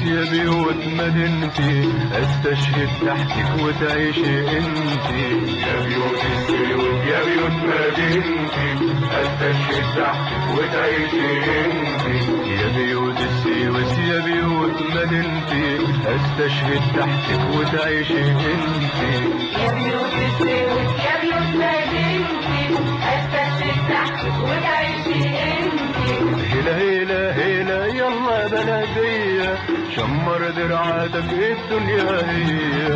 يا بيوت مدينتي استشهد تحتك وتعيشي انتي. يا بيوت السيوط يا بيوت مدينتي استشهد تحتك وتعيشي انتي. يا بيوت السيوط يا بيوت مدينتي استشهد تحتك وتعيشي انتي. يا بيوت السيوط يا بيوت مدينتي استشهد تحتك وتعيشي انتي. هلا هلا هلا يلا بلدية شمر درعاتك الدنيا هي.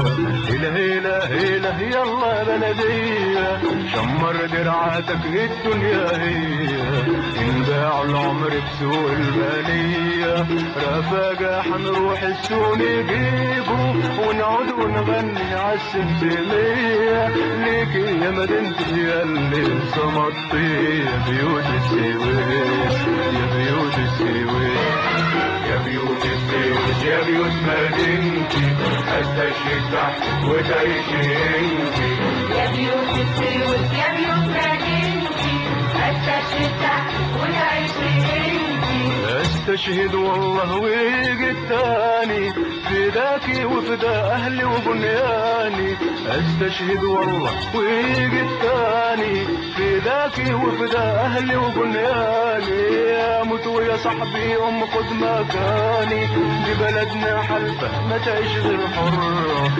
هلا هلا هلا يلا بلدية شمر درعاتك الدنيا هي. انباع العمر بسوق المالية رفاقة حنروح السوق نجيبه ونعود ونغني عالسمسمية ليكي يا مدينتي يا اللي صمتي. يا بيوت السويس يا بيوت السويس يا بيوت السيوط يا بيوت مدينتي استشهد تحتك وتعيشي انتي. يا بيوت السيوط يا بيوت مدينتي استشهد تحتك وتعيشي انتي. استشهد والله ويجي التاني فداكي وفدا اهلي وبنياني. استشهد والله ويجي التاني فداكي وفدا اهلي وبنياني. يا موت ويا صاحبي خد مكاني دي بلدنا حلفة ما تعيش غير حرة.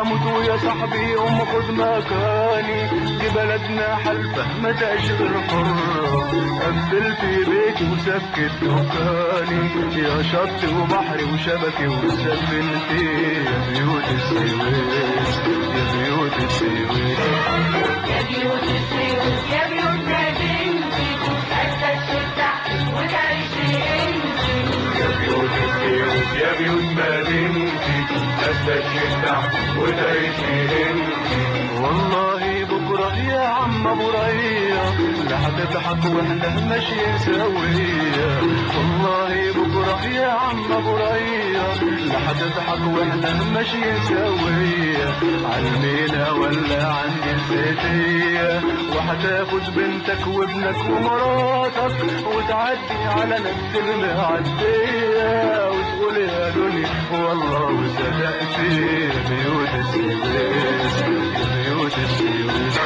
اموت ويا صاحبي خد مكاني دي بلدنا حلفة ما تعيش غير حرة. قفل في بيتي وسكت دكاني يا شط وبحري وشبكي وسفنتي. يا بيوت السويس يا بيوت السويس يا بيوت السيوط يا بيوت مدينتي استشهد تحتك وتعيشي انتي. يا بيوت السيوط يا بيوت مدينتي استشهد تحتك وتعيشي انتي. والله بكرة يا عم ابو ريا لا هتضحك واحنا ماشيين سوية. والله بكرة يا عم ابو ريا لا هتضحك واحنا ماشيين سوية. عالمينا ولا عند الزيتية وهتاخد بنتك وابنك ومراتك وتعدي على نفس المعدية وتقول يا دنيا والله وصدقتي. يا بيوت السويس يا بيوت السويس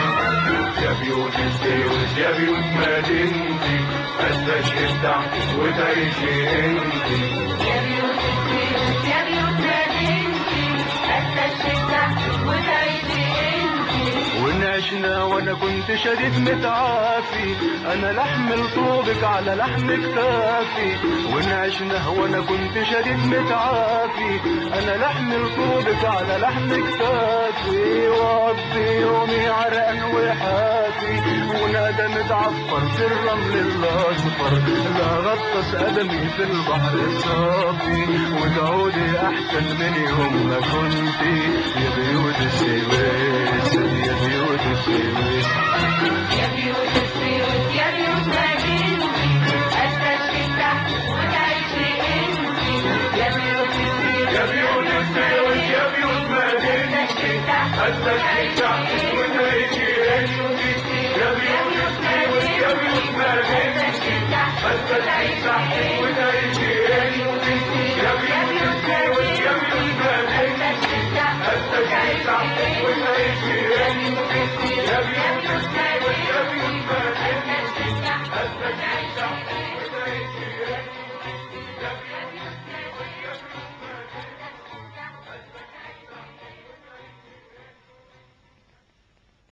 يا بيوت السيوط يا بيوت مدينتي استشهد تحتك وتعيشي انتي. يا بيوت السيوط يا بيوت مدينتي استشهد تحتك وتعيشي انتي. وإن عشنا وانا كنت شديد متعافي انا لحم طوبك على لحم كتافي. وإن عشنا وانا كنت شديد متعافي انا لحم طوبك على لحم كتافي. وقضي يومي عرقان وحافي ونادى متعفر في الرمل الاصفر لا غطس قدمي في البحر الصافي. وتعودي احسن من يوم ما كنتي. يا بيوت السويس يا بيوت السويس يا بيوت السيوط يا بيوت مدينتي استشهد تحتك وتعيشي انتي. يا بيوت السيوط يا بيوت السيوط يا بيوت مدينتي استشهد تحتك استشهد